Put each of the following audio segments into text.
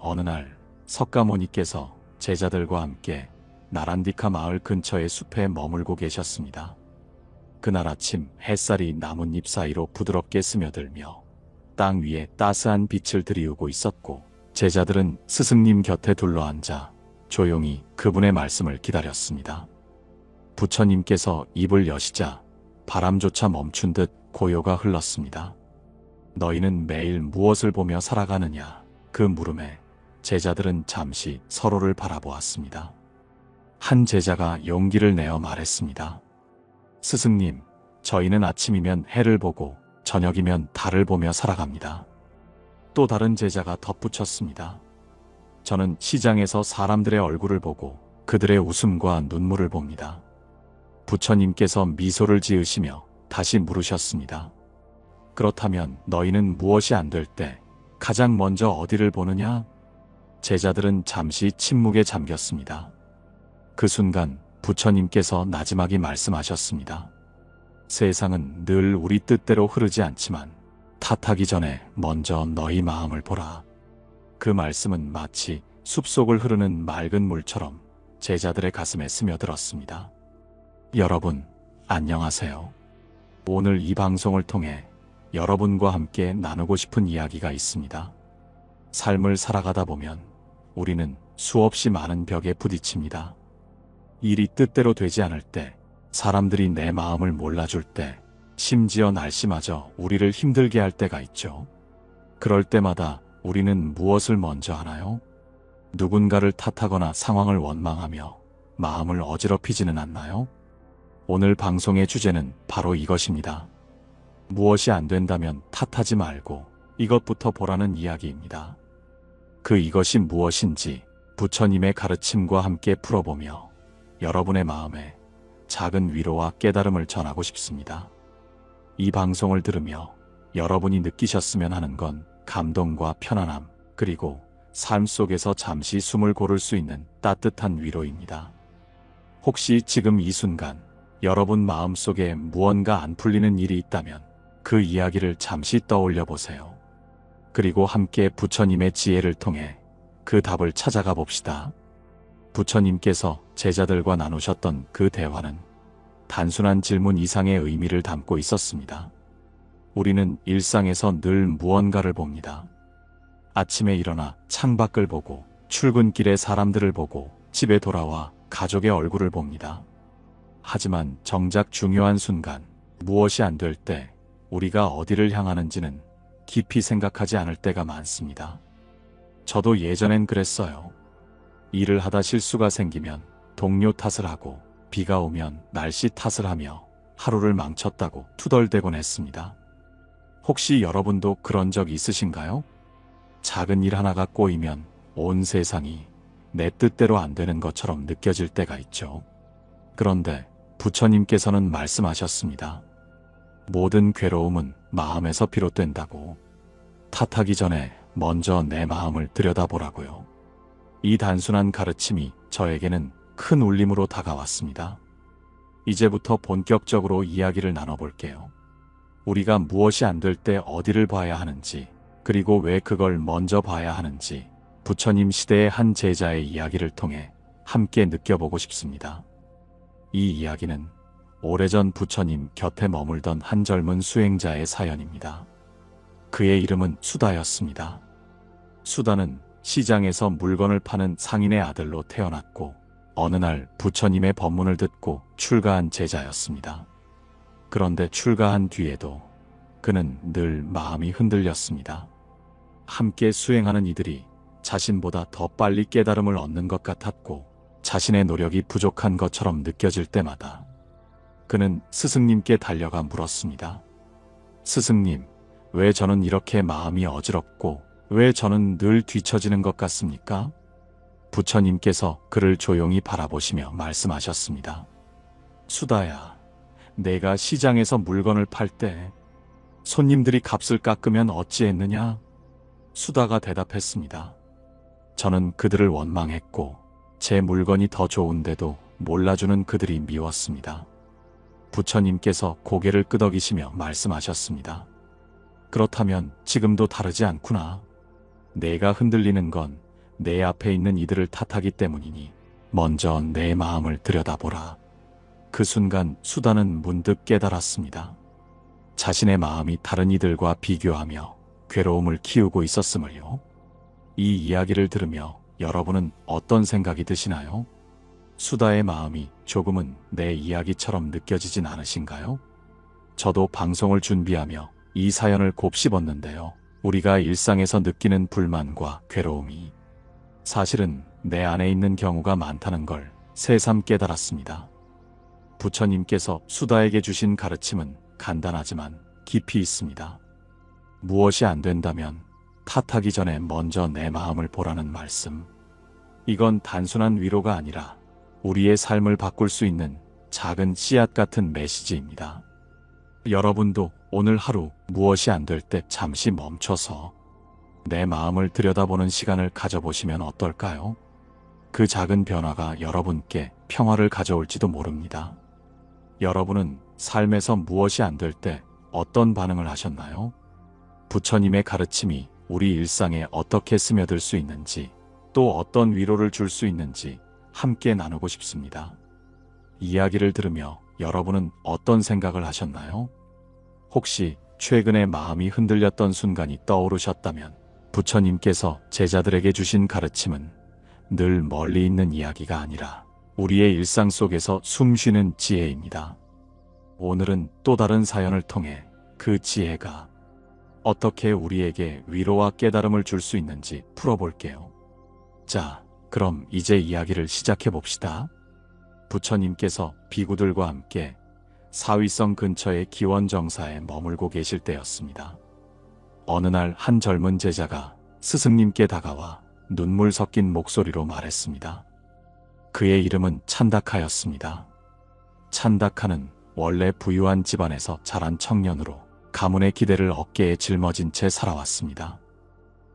어느 날 석가모니께서 제자들과 함께 나란디카 마을 근처의 숲에 머물고 계셨습니다. 그날 아침 햇살이 나뭇잎 사이로 부드럽게 스며들며 땅 위에 따스한 빛을 들이우고 있었고, 제자들은 스승님 곁에 둘러앉아 조용히 그분의 말씀을 기다렸습니다. 부처님께서 입을 여시자 바람조차 멈춘 듯 고요가 흘렀습니다. 너희는 매일 무엇을 보며 살아가느냐? 그 물음에 제자들은 잠시 서로를 바라보았습니다. 한 제자가 용기를 내어 말했습니다. 스승님, 저희는 아침이면 해를 보고 저녁이면 달을 보며 살아갑니다. 또 다른 제자가 덧붙였습니다. 저는 시장에서 사람들의 얼굴을 보고 그들의 웃음과 눈물을 봅니다. 부처님께서 미소를 지으시며 다시 물으셨습니다. 그렇다면 너희는 무엇이 안 될 때 가장 먼저 어디를 보느냐? 제자들은 잠시 침묵에 잠겼습니다. 그 순간 부처님께서 나지막이 말씀하셨습니다. 세상은 늘 우리 뜻대로 흐르지 않지만 탓하기 전에 먼저 너희 마음을 보라. 그 말씀은 마치 숲속을 흐르는 맑은 물처럼 제자들의 가슴에 스며들었습니다. 여러분, 안녕하세요. 오늘 이 방송을 통해 여러분과 함께 나누고 싶은 이야기가 있습니다. 삶을 살아가다 보면 우리는 수없이 많은 벽에 부딪힙니다. 일이 뜻대로 되지 않을 때, 사람들이 내 마음을 몰라줄 때, 심지어 날씨마저 우리를 힘들게 할 때가 있죠. 그럴 때마다 우리는 무엇을 먼저 하나요? 누군가를 탓하거나 상황을 원망하며 마음을 어지럽히지는 않나요? 오늘 방송의 주제는 바로 이것입니다. 무엇이 안 된다면 탓하지 말고 이것부터 보라는 이야기입니다. 그 이것이 무엇인지 부처님의 가르침과 함께 풀어보며 여러분의 마음에 작은 위로와 깨달음을 전하고 싶습니다. 이 방송을 들으며 여러분이 느끼셨으면 하는 건 감동과 편안함, 그리고 삶 속에서 잠시 숨을 고를 수 있는 따뜻한 위로입니다. 혹시 지금 이 순간 여러분 마음속에 무언가 안 풀리는 일이 있다면 그 이야기를 잠시 떠올려 보세요. 그리고 함께 부처님의 지혜를 통해 그 답을 찾아가 봅시다. 부처님께서 제자들과 나누셨던 그 대화는 단순한 질문 이상의 의미를 담고 있었습니다. 우리는 일상에서 늘 무언가를 봅니다. 아침에 일어나 창밖을 보고, 출근길에 사람들을 보고, 집에 돌아와 가족의 얼굴을 봅니다. 하지만 정작 중요한 순간, 무엇이 안 될 때 우리가 어디를 향하는지는 깊이 생각하지 않을 때가 많습니다. 저도 예전엔 그랬어요. 일을 하다 실수가 생기면 동료 탓을 하고, 비가 오면 날씨 탓을 하며 하루를 망쳤다고 투덜대곤 했습니다. 혹시 여러분도 그런 적 있으신가요? 작은 일 하나가 꼬이면 온 세상이 내 뜻대로 안 되는 것처럼 느껴질 때가 있죠. 그런데 부처님께서는 말씀하셨습니다. 모든 괴로움은 마음에서 비롯된다고. 탓하기 전에 먼저 내 마음을 들여다보라고요. 이 단순한 가르침이 저에게는 큰 울림으로 다가왔습니다. 이제부터 본격적으로 이야기를 나눠볼게요. 우리가 무엇이 안 될 때 어디를 봐야 하는지, 그리고 왜 그걸 먼저 봐야 하는지 부처님 시대의 한 제자의 이야기를 통해 함께 느껴보고 싶습니다. 이 이야기는 오래전 부처님 곁에 머물던 한 젊은 수행자의 사연입니다. 그의 이름은 수다였습니다. 수다는 시장에서 물건을 파는 상인의 아들로 태어났고, 어느 날 부처님의 법문을 듣고 출가한 제자였습니다. 그런데 출가한 뒤에도 그는 늘 마음이 흔들렸습니다. 함께 수행하는 이들이 자신보다 더 빨리 깨달음을 얻는 것 같았고, 자신의 노력이 부족한 것처럼 느껴질 때마다 그는 스승님께 달려가 물었습니다. 스승님, 왜 저는 이렇게 마음이 어지럽고 왜 저는 늘 뒤처지는 것 같습니까? 부처님께서 그를 조용히 바라보시며 말씀하셨습니다. 수다야, 내가 시장에서 물건을 팔 때 손님들이 값을 깎으면 어찌했느냐? 수다가 대답했습니다. 저는 그들을 원망했고 제 물건이 더 좋은데도 몰라주는 그들이 미웠습니다. 부처님께서 고개를 끄덕이시며 말씀하셨습니다. 그렇다면 지금도 다르지 않구나. 내가 흔들리는 건 내 앞에 있는 이들을 탓하기 때문이니 먼저 내 마음을 들여다보라. 그 순간 수다는 문득 깨달았습니다. 자신의 마음이 다른 이들과 비교하며 괴로움을 키우고 있었음을요. 이 이야기를 들으며 여러분은 어떤 생각이 드시나요? 수다의 마음이 조금은 내 이야기처럼 느껴지진 않으신가요? 저도 방송을 준비하며 이 사연을 곱씹었는데요. 우리가 일상에서 느끼는 불만과 괴로움이 사실은 내 안에 있는 경우가 많다는 걸 새삼 깨달았습니다. 부처님께서 수다에게 주신 가르침은 간단하지만 깊이 있습니다. 무엇이 안 된다면 탓하기 전에 먼저 내 마음을 보라는 말씀. 이건 단순한 위로가 아니라 우리의 삶을 바꿀 수 있는 작은 씨앗 같은 메시지입니다. 여러분도 오늘 하루 무엇이 안 될 때 잠시 멈춰서 내 마음을 들여다보는 시간을 가져보시면 어떨까요? 그 작은 변화가 여러분께 평화를 가져올지도 모릅니다. 여러분은 삶에서 무엇이 안 될 때 어떤 반응을 하셨나요? 부처님의 가르침이 우리 일상에 어떻게 스며들 수 있는지, 또 어떤 위로를 줄 수 있는지 함께 나누고 싶습니다. 이야기를 들으며 여러분은 어떤 생각을 하셨나요? 혹시 최근에 마음이 흔들렸던 순간이 떠오르셨다면 부처님께서 제자들에게 주신 가르침은 늘 멀리 있는 이야기가 아니라 우리의 일상 속에서 숨쉬는 지혜입니다. 오늘은 또 다른 사연을 통해 그 지혜가 어떻게 우리에게 위로와 깨달음을 줄 수 있는지 풀어볼게요. 자, 그럼 이제 이야기를 시작해 봅시다. 부처님께서 비구들과 함께 사위성 근처의 기원정사에 머물고 계실 때였습니다. 어느 날 한 젊은 제자가 스승님께 다가와 눈물 섞인 목소리로 말했습니다. 그의 이름은 찬다카였습니다. 찬다카는 원래 부유한 집안에서 자란 청년으로 가문의 기대를 어깨에 짊어진 채 살아왔습니다.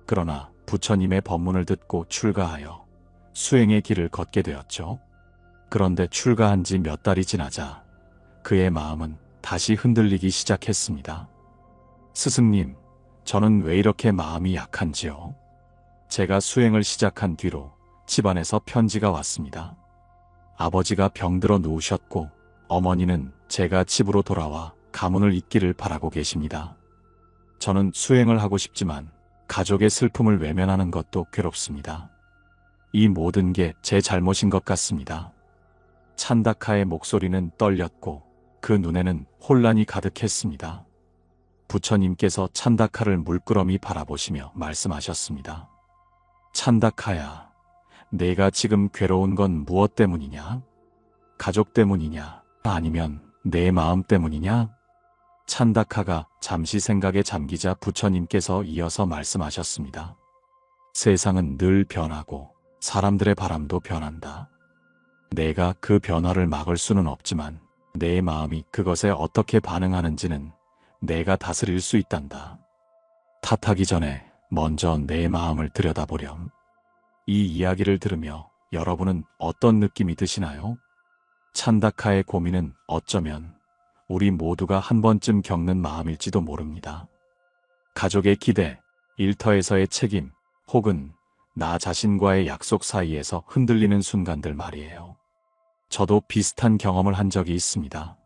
그러나 부처님의 법문을 듣고 출가하여 수행의 길을 걷게 되었죠. 그런데 출가한 지 몇 달이 지나자 그의 마음은 다시 흔들리기 시작했습니다. 스승님, 저는 왜 이렇게 마음이 약한지요? 제가 수행을 시작한 뒤로 집안에서 편지가 왔습니다. 아버지가 병들어 누우셨고 어머니는 제가 집으로 돌아와 가문을 잇기를 바라고 계십니다. 저는 수행을 하고 싶지만 가족의 슬픔을 외면하는 것도 괴롭습니다. 이 모든 게 제 잘못인 것 같습니다. 찬다카의 목소리는 떨렸고 그 눈에는 혼란이 가득했습니다. 부처님께서 찬다카를 물끄러미 바라보시며 말씀하셨습니다. 찬다카야, 내가 지금 괴로운 건 무엇 때문이냐? 가족 때문이냐? 아니면 내 마음 때문이냐? 찬다카가 잠시 생각에 잠기자 부처님께서 이어서 말씀하셨습니다. 세상은 늘 변하고 사람들의 바람도 변한다. 내가 그 변화를 막을 수는 없지만 내 마음이 그것에 어떻게 반응하는지는 내가 다스릴 수 있단다. 탓하기 전에 먼저 내 마음을 들여다보렴. 이 이야기를 들으며 여러분은 어떤 느낌이 드시나요? 찬다카의 고민은 어쩌면 우리 모두가 한 번쯤 겪는 마음일지도 모릅니다. 가족의 기대, 일터에서의 책임, 혹은 나 자신과의 약속 사이에서 흔들리는 순간들 말이에요. 저도 비슷한 경험을 한 적이 있습니다.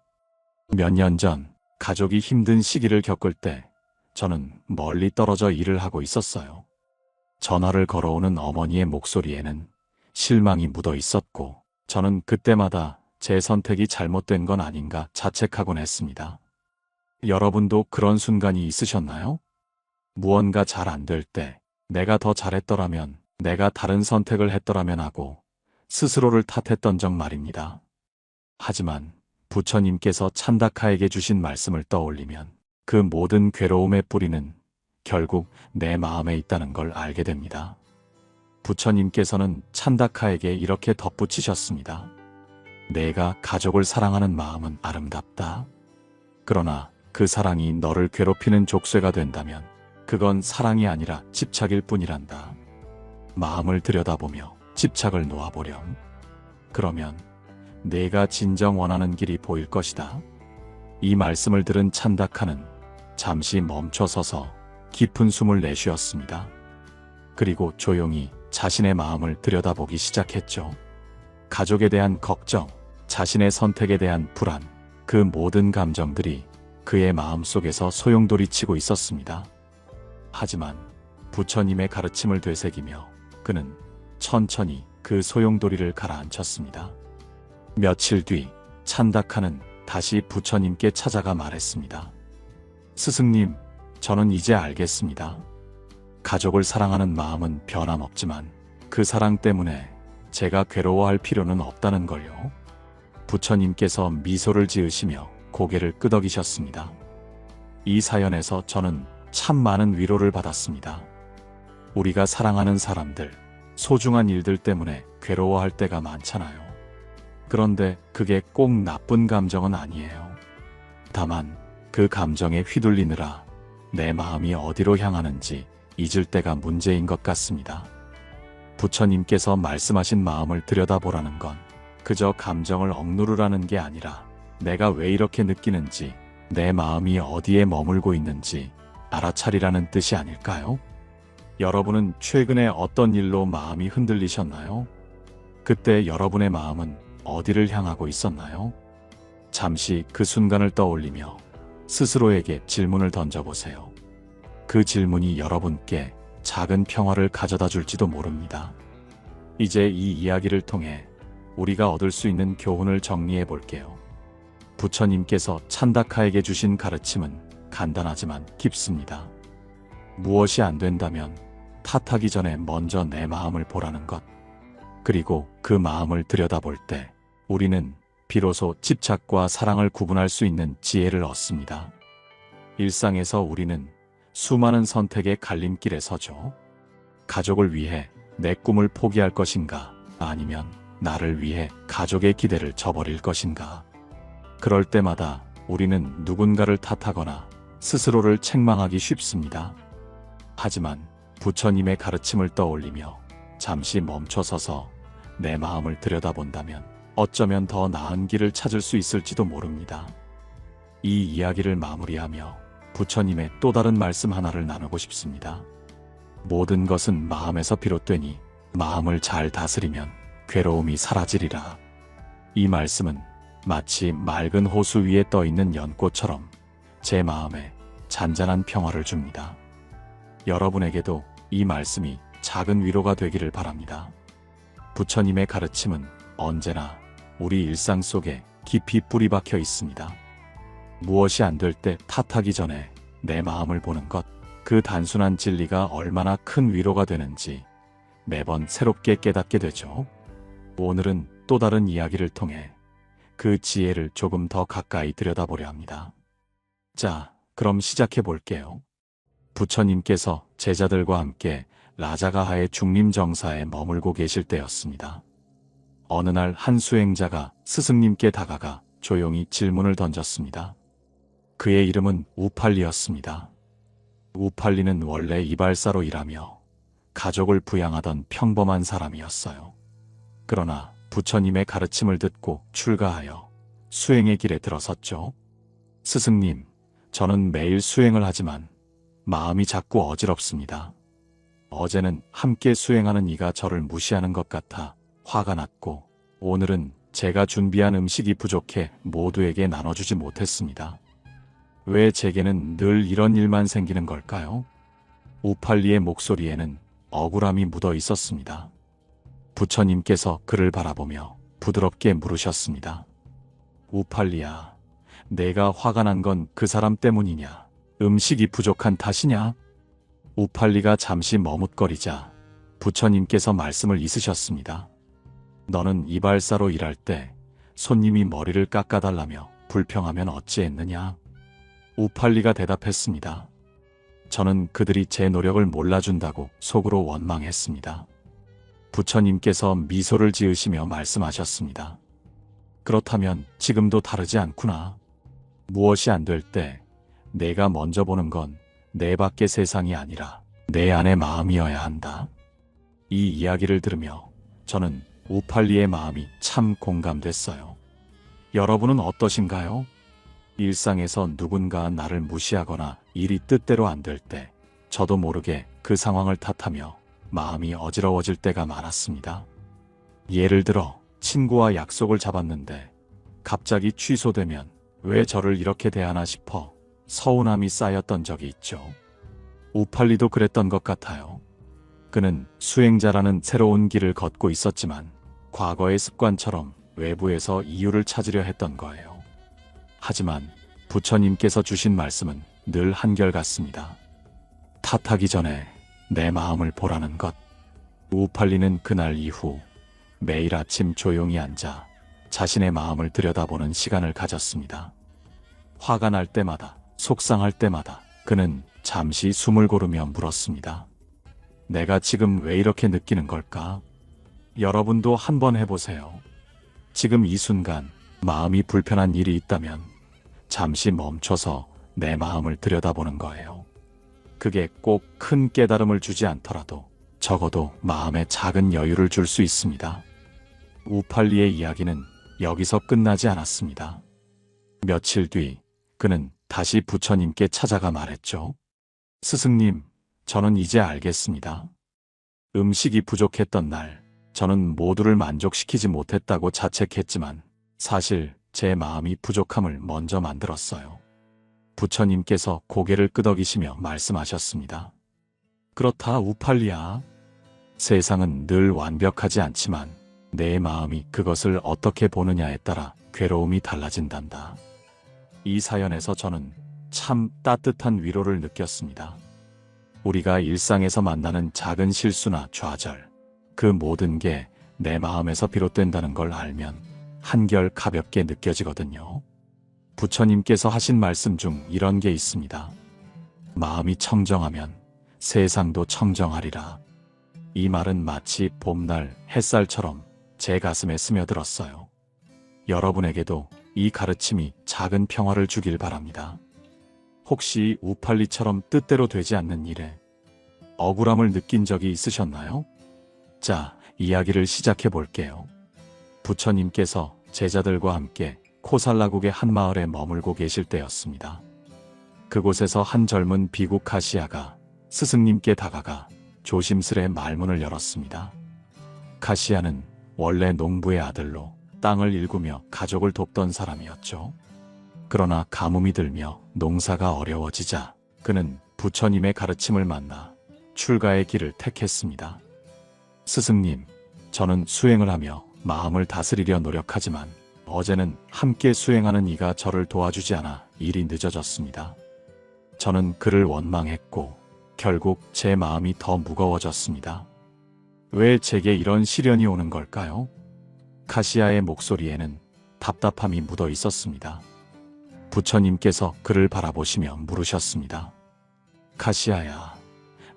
몇 년 전 가족이 힘든 시기를 겪을 때 저는 멀리 떨어져 일을 하고 있었어요. 전화를 걸어오는 어머니의 목소리에는 실망이 묻어 있었고 저는 그때마다 제 선택이 잘못된 건 아닌가 자책하곤 했습니다. 여러분도 그런 순간이 있으셨나요? 무언가 잘 안 될 때 내가 더 잘했더라면, 내가 다른 선택을 했더라면 하고 스스로를 탓했던 적 말입니다. 하지만 부처님께서 찬다카에게 주신 말씀을 떠올리면 그 모든 괴로움의 뿌리는 결국 내 마음에 있다는 걸 알게 됩니다. 부처님께서는 찬다카에게 이렇게 덧붙이셨습니다. 내가 가족을 사랑하는 마음은 아름답다. 그러나 그 사랑이 너를 괴롭히는 족쇄가 된다면 그건 사랑이 아니라 집착일 뿐이란다. 마음을 들여다보며 집착을 놓아보렴. 그러면 내가 진정 원하는 길이 보일 것이다. 이 말씀을 들은 찬다카는 잠시 멈춰서서 깊은 숨을 내쉬었습니다. 그리고 조용히 자신의 마음을 들여다보기 시작했죠. 가족에 대한 걱정, 자신의 선택에 대한 불안, 그 모든 감정들이 그의 마음속에서 소용돌이치고 있었습니다. 하지만 부처님의 가르침을 되새기며 그는 천천히 그 소용돌이를 가라앉혔습니다. 며칠 뒤 찬다카는 다시 부처님께 찾아가 말했습니다. 스승님, 저는 이제 알겠습니다. 가족을 사랑하는 마음은 변함없지만 그 사랑 때문에 제가 괴로워할 필요는 없다는 걸요. 부처님께서 미소를 지으시며 고개를 끄덕이셨습니다. 이 사연에서 저는 참 많은 위로를 받았습니다. 우리가 사랑하는 사람들, 소중한 일들 때문에 괴로워할 때가 많잖아요. 그런데 그게 꼭 나쁜 감정은 아니에요. 다만 그 감정에 휘둘리느라 내 마음이 어디로 향하는지 잊을 때가 문제인 것 같습니다. 부처님께서 말씀하신 마음을 들여다보라는 건 그저 감정을 억누르라는 게 아니라 내가 왜 이렇게 느끼는지, 내 마음이 어디에 머물고 있는지 알아차리라는 뜻이 아닐까요? 여러분은 최근에 어떤 일로 마음이 흔들리셨나요? 그때 여러분의 마음은 어디를 향하고 있었나요? 잠시 그 순간을 떠올리며 스스로에게 질문을 던져보세요. 그 질문이 여러분께 작은 평화를 가져다 줄지도 모릅니다. 이제 이 이야기를 통해 우리가 얻을 수 있는 교훈을 정리해 볼게요. 부처님께서 찬다카에게 주신 가르침은 간단하지만 깊습니다. 무엇이 안 된다면 탓하기 전에 먼저 내 마음을 보라는 것. 그리고 그 마음을 들여다볼 때 우리는 비로소 집착과 사랑을 구분할 수 있는 지혜를 얻습니다. 일상에서 우리는 수많은 선택의 갈림길에 서죠. 가족을 위해 내 꿈을 포기할 것인가, 아니면 나를 위해 가족의 기대를 저버릴 것인가. 그럴 때마다 우리는 누군가를 탓하거나 스스로를 책망하기 쉽습니다. 하지만 부처님의 가르침을 떠올리며 잠시 멈춰서서 내 마음을 들여다본다면 어쩌면 더 나은 길을 찾을 수 있을지도 모릅니다. 이 이야기를 마무리하며 부처님의 또 다른 말씀 하나를 나누고 싶습니다. 모든 것은 마음에서 비롯되니 마음을 잘 다스리면 괴로움이 사라지리라. 이 말씀은 마치 맑은 호수 위에 떠있는 연꽃처럼 제 마음에 잔잔한 평화를 줍니다. 여러분에게도 이 말씀이 작은 위로가 되기를 바랍니다. 부처님의 가르침은 언제나 우리 일상 속에 깊이 뿌리 박혀 있습니다. 무엇이 안 될 때 탓하기 전에 내 마음을 보는 것, 그 단순한 진리가 얼마나 큰 위로가 되는지 매번 새롭게 깨닫게 되죠. 오늘은 또 다른 이야기를 통해 그 지혜를 조금 더 가까이 들여다보려 합니다. 자, 그럼 시작해 볼게요. 부처님께서 제자들과 함께 라자가하의 중림정사에 머물고 계실 때였습니다. 어느 날 한 수행자가 스승님께 다가가 조용히 질문을 던졌습니다. 그의 이름은 우팔리였습니다. 우팔리는 원래 이발사로 일하며 가족을 부양하던 평범한 사람이었어요. 그러나 부처님의 가르침을 듣고 출가하여 수행의 길에 들어섰죠. 스승님, 저는 매일 수행을 하지만 마음이 자꾸 어지럽습니다. 어제는 함께 수행하는 이가 저를 무시하는 것 같아 화가 났고, 오늘은 제가 준비한 음식이 부족해 모두에게 나눠주지 못했습니다. 왜 제게는 늘 이런 일만 생기는 걸까요? 우팔리의 목소리에는 억울함이 묻어 있었습니다. 부처님께서 그를 바라보며 부드럽게 물으셨습니다. 우팔리야, 내가 화가 난 건 그 사람 때문이냐? 음식이 부족한 탓이냐? 우팔리가 잠시 머뭇거리자 부처님께서 말씀을 이으셨습니다. 너는 이발사로 일할 때 손님이 머리를 깎아달라며 불평하면 어찌했느냐? 우팔리가 대답했습니다. 저는 그들이 제 노력을 몰라준다고 속으로 원망했습니다. 부처님께서 미소를 지으시며 말씀하셨습니다. 그렇다면 지금도 다르지 않구나. 무엇이 안 될 때 내가 먼저 보는 건 내 밖의 세상이 아니라 내 안의 마음이어야 한다. 이 이야기를 들으며 저는 우팔리의 마음이 참 공감됐어요. 여러분은 어떠신가요? 일상에서 누군가 나를 무시하거나 일이 뜻대로 안 될 때 저도 모르게 그 상황을 탓하며 마음이 어지러워질 때가 많았습니다. 예를 들어 친구와 약속을 잡았는데 갑자기 취소되면 왜 저를 이렇게 대하나 싶어 서운함이 쌓였던 적이 있죠. 우팔리도 그랬던 것 같아요. 그는 수행자라는 새로운 길을 걷고 있었지만 과거의 습관처럼 외부에서 이유를 찾으려 했던 거예요. 하지만 부처님께서 주신 말씀은 늘 한결같습니다. 탓하기 전에 내 마음을 보라는 것. 우팔리는 그날 이후 매일 아침 조용히 앉아 자신의 마음을 들여다보는 시간을 가졌습니다. 화가 날 때마다, 속상할 때마다 그는 잠시 숨을 고르며 물었습니다. 내가 지금 왜 이렇게 느끼는 걸까? 여러분도 한번 해보세요. 지금 이 순간 마음이 불편한 일이 있다면 잠시 멈춰서 내 마음을 들여다보는 거예요. 그게 꼭 큰 깨달음을 주지 않더라도 적어도 마음에 작은 여유를 줄 수 있습니다. 우팔리의 이야기는 여기서 끝나지 않았습니다. 며칠 뒤 그는 다시 부처님께 찾아가 말했죠. 스승님, 저는 이제 알겠습니다. 음식이 부족했던 날 저는 모두를 만족시키지 못했다고 자책했지만 사실 제 마음이 부족함을 먼저 만들었어요. 부처님께서 고개를 끄덕이시며 말씀하셨습니다. 그렇다 우팔리야. 세상은 늘 완벽하지 않지만 내 마음이 그것을 어떻게 보느냐에 따라 괴로움이 달라진단다. 이 사연에서 저는 참 따뜻한 위로를 느꼈습니다. 우리가 일상에서 만나는 작은 실수나 좌절, 그 모든 게 내 마음에서 비롯된다는 걸 알면 한결 가볍게 느껴지거든요. 부처님께서 하신 말씀 중 이런 게 있습니다. 마음이 청정하면 세상도 청정하리라. 이 말은 마치 봄날 햇살처럼 제 가슴에 스며들었어요. 여러분에게도 이 가르침이 작은 평화를 주길 바랍니다. 혹시 우팔리처럼 뜻대로 되지 않는 일에 억울함을 느낀 적이 있으셨나요? 자, 이야기를 시작해 볼게요. 부처님께서 제자들과 함께 코살라국의 한 마을에 머물고 계실 때였습니다. 그곳에서 한 젊은 비구 카시아가 스승님께 다가가 조심스레 말문을 열었습니다. 카시아는 원래 농부의 아들로 땅을 일구며 가족을 돕던 사람이었죠. 그러나 가뭄이 들며 농사가 어려워지자 그는 부처님의 가르침을 만나 출가의 길을 택했습니다. 스승님, 저는 수행을 하며 마음을 다스리려 노력하지만 어제는 함께 수행하는 이가 저를 도와주지 않아 일이 늦어졌습니다. 저는 그를 원망했고 결국 제 마음이 더 무거워졌습니다. 왜 제게 이런 시련이 오는 걸까요? 카시아의 목소리에는 답답함이 묻어 있었습니다. 부처님께서 그를 바라보시며 물으셨습니다. 카시아야,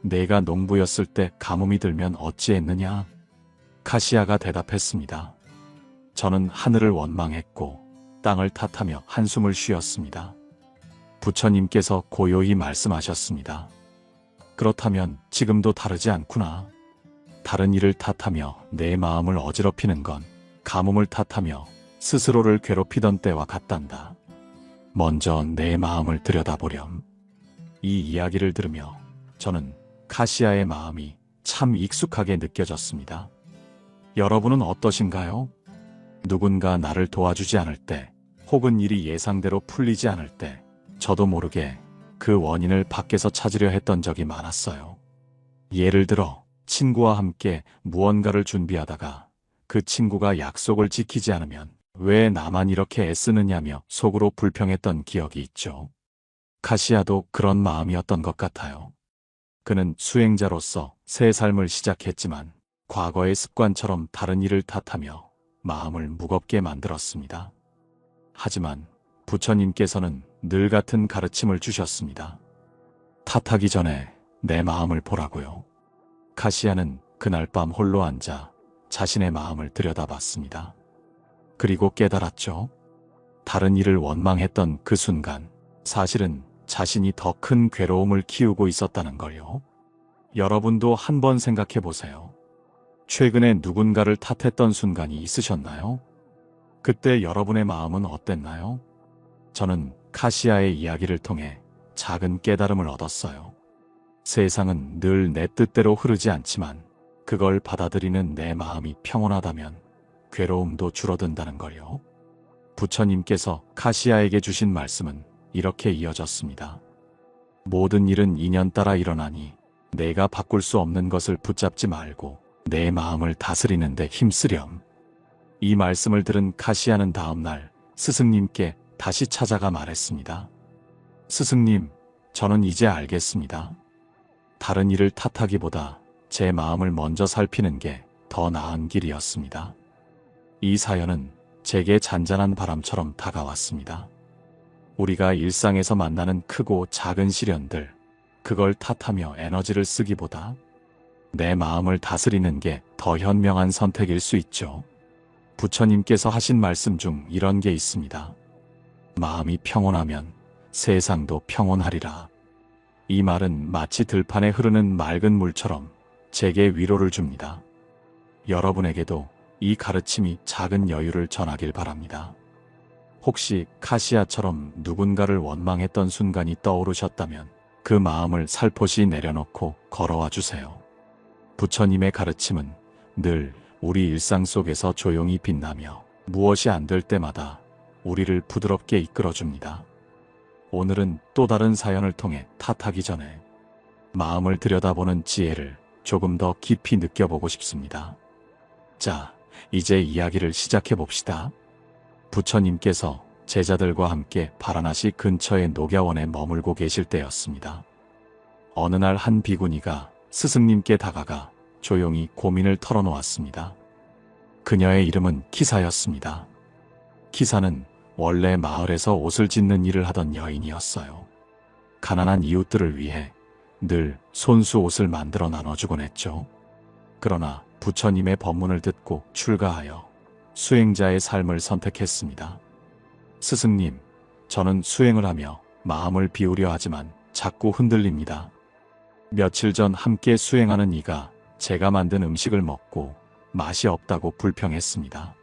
내가 농부였을 때 가뭄이 들면 어찌했느냐? 카시아가 대답했습니다. 저는 하늘을 원망했고 땅을 탓하며 한숨을 쉬었습니다. 부처님께서 고요히 말씀하셨습니다. 그렇다면 지금도 다르지 않구나. 다른 일을 탓하며 내 마음을 어지럽히는 건 가뭄을 탓하며 스스로를 괴롭히던 때와 같단다. 먼저 내 마음을 들여다보렴. 이 이야기를 들으며 저는 카시아의 마음이 참 익숙하게 느껴졌습니다. 여러분은 어떠신가요? 누군가 나를 도와주지 않을 때, 혹은 일이 예상대로 풀리지 않을 때, 저도 모르게 그 원인을 밖에서 찾으려 했던 적이 많았어요. 예를 들어, 친구와 함께 무언가를 준비하다가 그 친구가 약속을 지키지 않으면 왜 나만 이렇게 애쓰느냐며 속으로 불평했던 기억이 있죠. 카시아도 그런 마음이었던 것 같아요. 그는 수행자로서 새 삶을 시작했지만 과거의 습관처럼 다른 일을 탓하며 마음을 무겁게 만들었습니다. 하지만 부처님께서는 늘 같은 가르침을 주셨습니다. 탓하기 전에 내 마음을 보라고요. 카시아는 그날 밤 홀로 앉아 자신의 마음을 들여다봤습니다. 그리고 깨달았죠. 다른 일을 원망했던 그 순간 사실은 자신이 더 큰 괴로움을 키우고 있었다는 걸요. 여러분도 한번 생각해 보세요. 최근에 누군가를 탓했던 순간이 있으셨나요? 그때 여러분의 마음은 어땠나요? 저는 카시아의 이야기를 통해 작은 깨달음을 얻었어요. 세상은 늘 내 뜻대로 흐르지 않지만 그걸 받아들이는 내 마음이 평온하다면 괴로움도 줄어든다는 걸요. 부처님께서 카시아에게 주신 말씀은 이렇게 이어졌습니다. 모든 일은 인연 따라 일어나니 내가 바꿀 수 없는 것을 붙잡지 말고 내 마음을 다스리는 데 힘쓰렴. 이 말씀을 들은 카시아는 다음 날 스승님께 다시 찾아가 말했습니다. 스승님, 저는 이제 알겠습니다. 다른 일을 탓하기보다 제 마음을 먼저 살피는 게 더 나은 길이었습니다. 이 사연은 제게 잔잔한 바람처럼 다가왔습니다. 우리가 일상에서 만나는 크고 작은 시련들, 그걸 탓하며 에너지를 쓰기보다 내 마음을 다스리는 게 더 현명한 선택일 수 있죠. 부처님께서 하신 말씀 중 이런 게 있습니다. 마음이 평온하면 세상도 평온하리라. 이 말은 마치 들판에 흐르는 맑은 물처럼 제게 위로를 줍니다. 여러분에게도 이 가르침이 작은 여유를 전하길 바랍니다. 혹시 카시아처럼 누군가를 원망했던 순간이 떠오르셨다면 그 마음을 살포시 내려놓고 걸어와 주세요. 부처님의 가르침은 늘 우리 일상 속에서 조용히 빛나며 무엇이 안 될 때마다 우리를 부드럽게 이끌어줍니다. 오늘은 또 다른 사연을 통해 탓하기 전에 마음을 들여다보는 지혜를 조금 더 깊이 느껴보고 싶습니다. 자, 이제 이야기를 시작해 봅시다. 부처님께서 제자들과 함께 바라나시 근처의 녹야원에 머물고 계실 때였습니다. 어느 날 한 비구니가 스승님께 다가가 조용히 고민을 털어놓았습니다. 그녀의 이름은 키사였습니다. 키사는 원래 마을에서 옷을 짓는 일을 하던 여인이었어요. 가난한 이웃들을 위해 늘 손수 옷을 만들어 나눠주곤 했죠. 그러나 부처님의 법문을 듣고 출가하여 수행자의 삶을 선택했습니다. 스승님, 저는 수행을 하며 마음을 비우려 하지만 자꾸 흔들립니다. 며칠 전 함께 수행하는 이가 제가 만든 음식을 먹고 맛이 없다고 불평했습니다.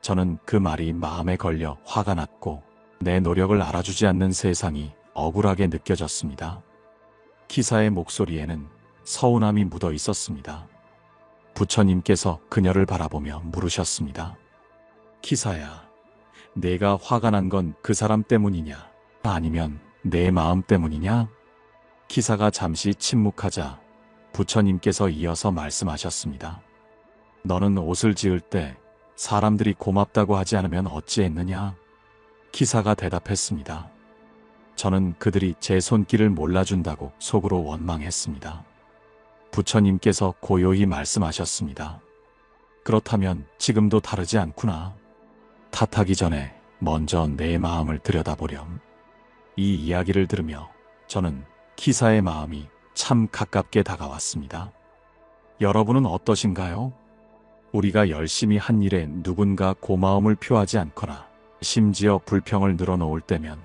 저는 그 말이 마음에 걸려 화가 났고 내 노력을 알아주지 않는 세상이 억울하게 느껴졌습니다. 키사의 목소리에는 서운함이 묻어 있었습니다. 부처님께서 그녀를 바라보며 물으셨습니다. 키사야, 내가 화가 난 건 그 사람 때문이냐? 아니면 내 마음 때문이냐? 키사가 잠시 침묵하자 부처님께서 이어서 말씀하셨습니다. 너는 옷을 지을 때 사람들이 고맙다고 하지 않으면 어찌했느냐? 키사가 대답했습니다. 저는 그들이 제 손길을 몰라준다고 속으로 원망했습니다. 부처님께서 고요히 말씀하셨습니다. 그렇다면 지금도 다르지 않구나. 탓하기 전에 먼저 내 마음을 들여다보렴. 이 이야기를 들으며 저는 키사의 마음이 참 가깝게 다가왔습니다. 여러분은 어떠신가요? 우리가 열심히 한 일에 누군가 고마움을 표하지 않거나 심지어 불평을 늘어놓을 때면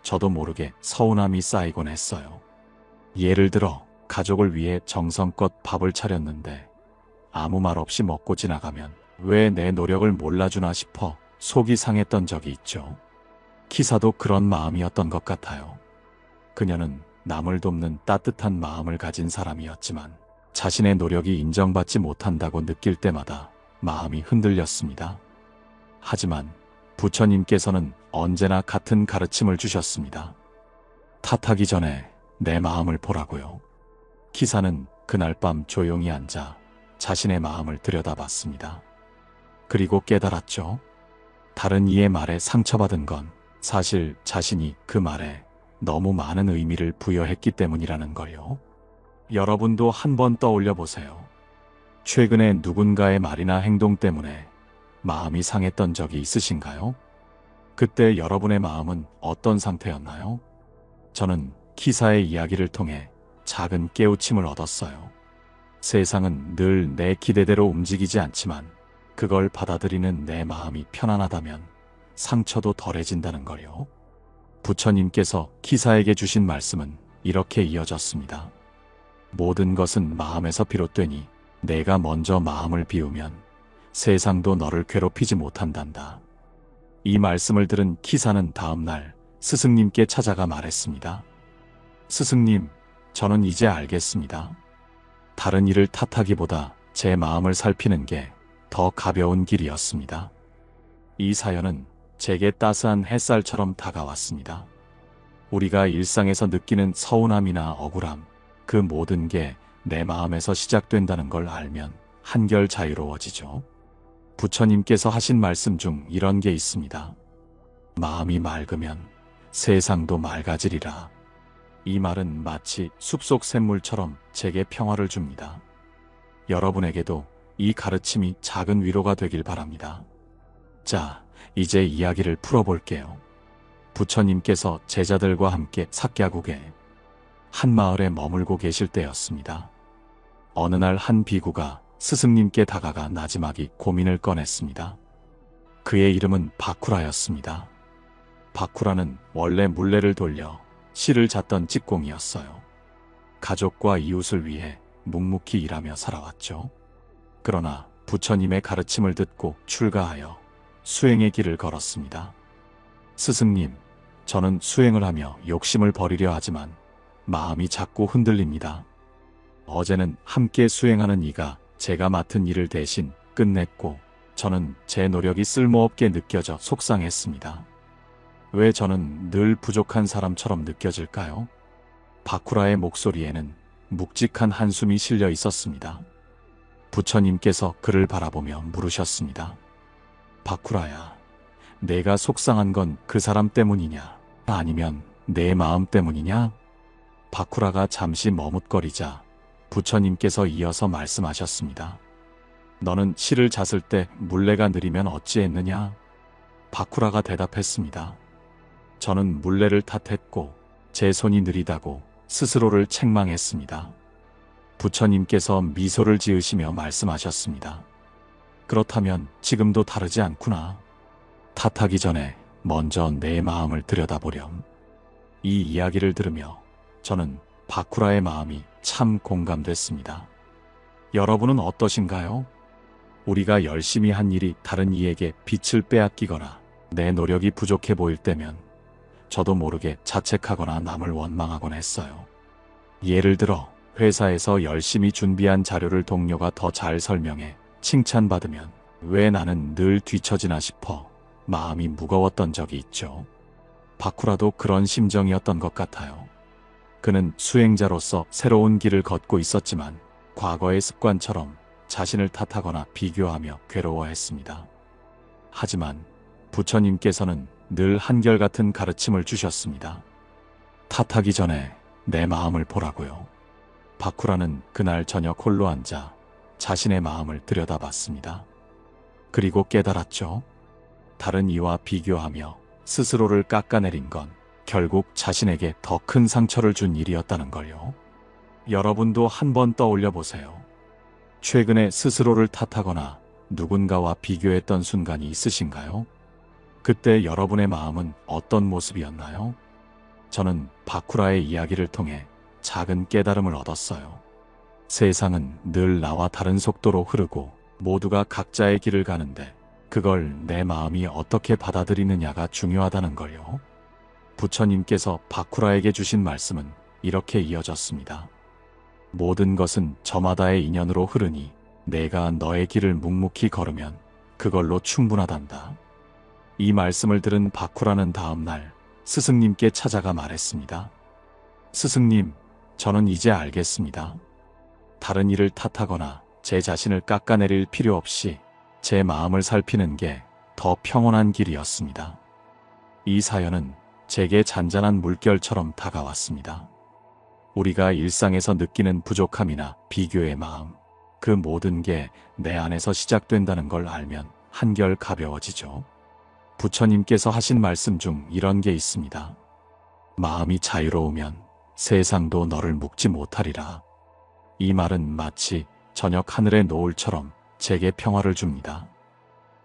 저도 모르게 서운함이 쌓이곤 했어요. 예를 들어 가족을 위해 정성껏 밥을 차렸는데 아무 말 없이 먹고 지나가면 왜 내 노력을 몰라주나 싶어 속이 상했던 적이 있죠. 키사도 그런 마음이었던 것 같아요. 그녀는 남을 돕는 따뜻한 마음을 가진 사람이었지만 자신의 노력이 인정받지 못한다고 느낄 때마다 마음이 흔들렸습니다. 하지만 부처님께서는 언제나 같은 가르침을 주셨습니다. 탓하기 전에 내 마음을 보라고요. 키사는 그날 밤 조용히 앉아 자신의 마음을 들여다봤습니다. 그리고 깨달았죠. 다른 이의 말에 상처받은 건 사실 자신이 그 말에 너무 많은 의미를 부여했기 때문이라는 걸요. 여러분도 한번 떠올려 보세요. 최근에 누군가의 말이나 행동 때문에 마음이 상했던 적이 있으신가요? 그때 여러분의 마음은 어떤 상태였나요? 저는 키사의 이야기를 통해 작은 깨우침을 얻었어요. 세상은 늘 내 기대대로 움직이지 않지만 그걸 받아들이는 내 마음이 편안하다면 상처도 덜해진다는 걸요. 부처님께서 키사에게 주신 말씀은 이렇게 이어졌습니다. 모든 것은 마음에서 비롯되니 내가 먼저 마음을 비우면 세상도 너를 괴롭히지 못한단다. 이 말씀을 들은 키사는 다음 날 스승님께 찾아가 말했습니다. 스승님, 저는 이제 알겠습니다. 다른 일을 탓하기보다 제 마음을 살피는 게 더 가벼운 길이었습니다. 이 사연은 제게 따스한 햇살처럼 다가왔습니다. 우리가 일상에서 느끼는 서운함이나 억울함, 그 모든 게 내 마음에서 시작된다는 걸 알면 한결 자유로워지죠. 부처님께서 하신 말씀 중 이런 게 있습니다. 마음이 맑으면 세상도 맑아지리라. 이 말은 마치 숲속 샘물처럼 제게 평화를 줍니다. 여러분에게도 이 가르침이 작은 위로가 되길 바랍니다. 자, 이제 이야기를 풀어볼게요. 부처님께서 제자들과 함께 삭야국에 한 마을에 머물고 계실 때였습니다. 어느 날 한 비구가 스승님께 다가가 나지막이 고민을 꺼냈습니다. 그의 이름은 바쿠라였습니다. 바쿠라는 원래 물레를 돌려 실을 잣던 찌꽁이었어요. 가족과 이웃을 위해 묵묵히 일하며 살아왔죠. 그러나 부처님의 가르침을 듣고 출가하여 수행의 길을 걸었습니다. 스승님, 저는 수행을 하며 욕심을 버리려 하지만 마음이 자꾸 흔들립니다. 어제는 함께 수행하는 이가 제가 맡은 일을 대신 끝냈고 저는 제 노력이 쓸모없게 느껴져 속상했습니다. 왜 저는 늘 부족한 사람처럼 느껴질까요? 바쿠라의 목소리에는 묵직한 한숨이 실려 있었습니다. 부처님께서 그를 바라보며 물으셨습니다. 바쿠라야, 내가 속상한 건 그 사람 때문이냐? 아니면 내 마음 때문이냐? 바쿠라가 잠시 머뭇거리자 부처님께서 이어서 말씀하셨습니다. 너는 실을 잣을 때 물레가 느리면 어찌했느냐? 바쿠라가 대답했습니다. 저는 물레를 탓했고 제 손이 느리다고 스스로를 책망했습니다. 부처님께서 미소를 지으시며 말씀하셨습니다. 그렇다면 지금도 다르지 않구나. 탓하기 전에 먼저 내 마음을 들여다보렴. 이 이야기를 들으며 저는 바쿠라의 마음이 참 공감됐습니다. 여러분은 어떠신가요? 우리가 열심히 한 일이 다른 이에게 빛을 빼앗기거나 내 노력이 부족해 보일 때면 저도 모르게 자책하거나 남을 원망하곤 했어요. 예를 들어 회사에서 열심히 준비한 자료를 동료가 더 잘 설명해 칭찬받으면 왜 나는 늘 뒤처지나 싶어 마음이 무거웠던 적이 있죠. 바쿠라도 그런 심정이었던 것 같아요. 그는 수행자로서 새로운 길을 걷고 있었지만 과거의 습관처럼 자신을 탓하거나 비교하며 괴로워했습니다. 하지만 부처님께서는 늘 한결같은 가르침을 주셨습니다. 탓하기 전에 내 마음을 보라고요. 바쿠라는 그날 저녁 홀로 앉아 자신의 마음을 들여다봤습니다. 그리고 깨달았죠. 다른 이와 비교하며 스스로를 깎아내린 건 결국 자신에게 더 큰 상처를 준 일이었다는 걸요. 여러분도 한번 떠올려 보세요. 최근에 스스로를 탓하거나 누군가와 비교했던 순간이 있으신가요? 그때 여러분의 마음은 어떤 모습이었나요? 저는 바쿠라의 이야기를 통해 작은 깨달음을 얻었어요. 세상은 늘 나와 다른 속도로 흐르고 모두가 각자의 길을 가는데 그걸 내 마음이 어떻게 받아들이느냐가 중요하다는 걸요. 부처님께서 바쿠라에게 주신 말씀은 이렇게 이어졌습니다. 모든 것은 저마다의 인연으로 흐르니 내가 너의 길을 묵묵히 걸으면 그걸로 충분하단다. 이 말씀을 들은 바쿠라는 다음 날 스승님께 찾아가 말했습니다. 스승님, 저는 이제 알겠습니다. 다른 이를 탓하거나 제 자신을 깎아내릴 필요 없이 제 마음을 살피는 게 더 평온한 길이었습니다. 이 사연은 제게 잔잔한 물결처럼 다가왔습니다. 우리가 일상에서 느끼는 부족함이나 비교의 마음, 그 모든 게 내 안에서 시작된다는 걸 알면 한결 가벼워지죠. 부처님께서 하신 말씀 중 이런 게 있습니다. 마음이 자유로우면 세상도 너를 묶지 못하리라. 이 말은 마치 저녁 하늘의 노을처럼 제게 평화를 줍니다.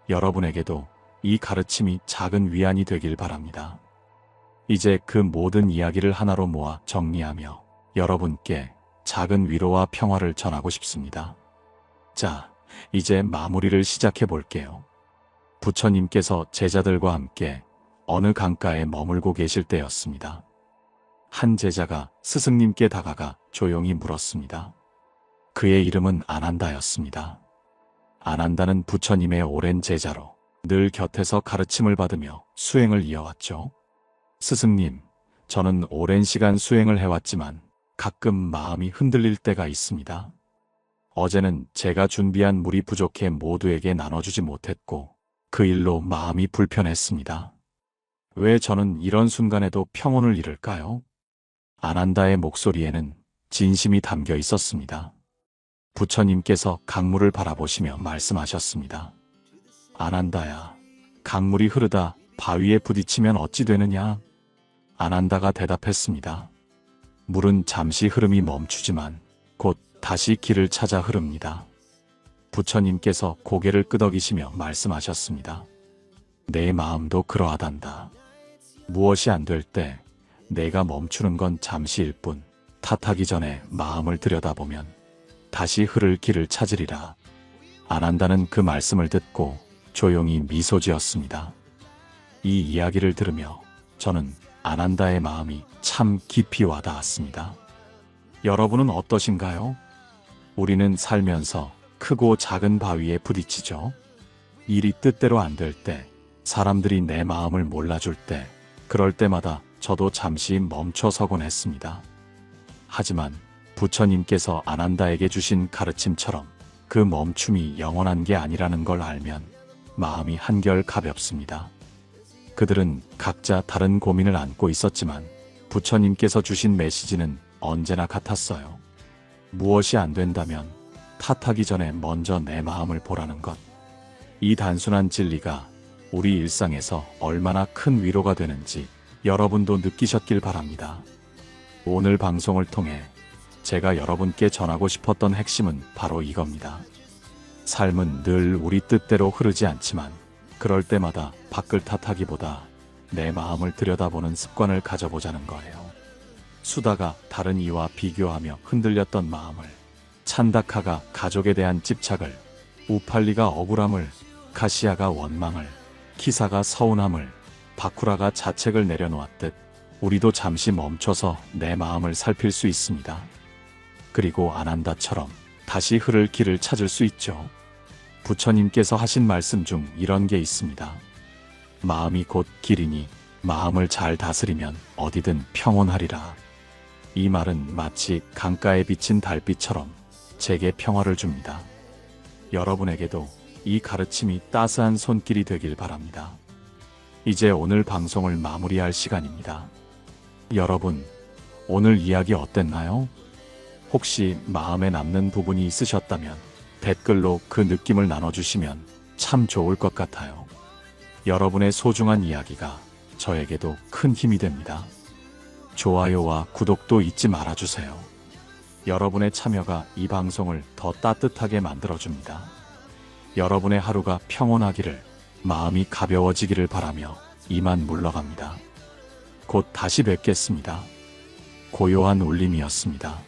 여러분에게도 이 가르침이 작은 위안이 되길 바랍니다. 이제 그 모든 이야기를 하나로 모아 정리하며 여러분께 작은 위로와 평화를 전하고 싶습니다. 자, 이제 마무리를 시작해 볼게요. 부처님께서 제자들과 함께 어느 강가에 머물고 계실 때였습니다. 한 제자가 스승님께 다가가 조용히 물었습니다. 그의 이름은 아난다였습니다. 아난다는 부처님의 오랜 제자로 늘 곁에서 가르침을 받으며 수행을 이어왔죠. 스승님, 저는 오랜 시간 수행을 해왔지만 가끔 마음이 흔들릴 때가 있습니다. 어제는 제가 준비한 물이 부족해 모두에게 나눠주지 못했고 그 일로 마음이 불편했습니다. 왜 저는 이런 순간에도 평온을 잃을까요? 아난다의 목소리에는 진심이 담겨 있었습니다. 부처님께서 강물을 바라보시며 말씀하셨습니다. 아난다야, 강물이 흐르다 바위에 부딪히면 어찌 되느냐? 아난다가 대답했습니다. 물은 잠시 흐름이 멈추지만 곧 다시 길을 찾아 흐릅니다. 부처님께서 고개를 끄덕이시며 말씀하셨습니다. 내 마음도 그러하단다. 무엇이 안 될 때 내가 멈추는 건 잠시일 뿐 탓하기 전에 마음을 들여다보면 다시 흐를 길을 찾으리라. 아난다는 그 말씀을 듣고 조용히 미소 지었습니다. 이 이야기를 들으며 저는 아난다의 마음이 참 깊이 와닿았습니다. 여러분은 어떠신가요? 우리는 살면서 크고 작은 바위에 부딪히죠. 일이 뜻대로 안 될 때, 사람들이 내 마음을 몰라줄 때, 그럴 때마다 저도 잠시 멈춰서곤 했습니다. 하지만 부처님께서 아난다에게 주신 가르침처럼 그 멈춤이 영원한 게 아니라는 걸 알면 마음이 한결 가볍습니다. 그들은 각자 다른 고민을 안고 있었지만 부처님께서 주신 메시지는 언제나 같았어요. 무엇이 안 된다면 탓하기 전에 먼저 내 마음을 보라는 것. 이 단순한 진리가 우리 일상에서 얼마나 큰 위로가 되는지 여러분도 느끼셨길 바랍니다. 오늘 방송을 통해 제가 여러분께 전하고 싶었던 핵심은 바로 이겁니다. 삶은 늘 우리 뜻대로 흐르지 않지만 그럴 때마다 밖을 탓하기보다 내 마음을 들여다보는 습관을 가져보자는 거예요. 수다가 다른 이와 비교하며 흔들렸던 마음을, 찬다카가 가족에 대한 집착을, 우팔리가 억울함을, 가시아가 원망을, 키사가 서운함을, 바쿠라가 자책을 내려놓았듯 우리도 잠시 멈춰서 내 마음을 살필 수 있습니다. 그리고 아난다처럼 다시 흐를 길을 찾을 수 있죠. 부처님께서 하신 말씀 중 이런 게 있습니다. 마음이 곧 길이니 마음을 잘 다스리면 어디든 평온하리라. 이 말은 마치 강가에 비친 달빛처럼 제게 평화를 줍니다. 여러분에게도 이 가르침이 따스한 손길이 되길 바랍니다. 이제 오늘 방송을 마무리할 시간입니다. 여러분, 오늘 이야기 어땠나요? 혹시 마음에 남는 부분이 있으셨다면 댓글로 그 느낌을 나눠주시면 참 좋을 것 같아요. 여러분의 소중한 이야기가 저에게도 큰 힘이 됩니다. 좋아요와 구독도 잊지 말아주세요. 여러분의 참여가 이 방송을 더 따뜻하게 만들어줍니다. 여러분의 하루가 평온하기를, 마음이 가벼워지기를 바라며 이만 물러갑니다. 곧 다시 뵙겠습니다. 고요한 울림이었습니다.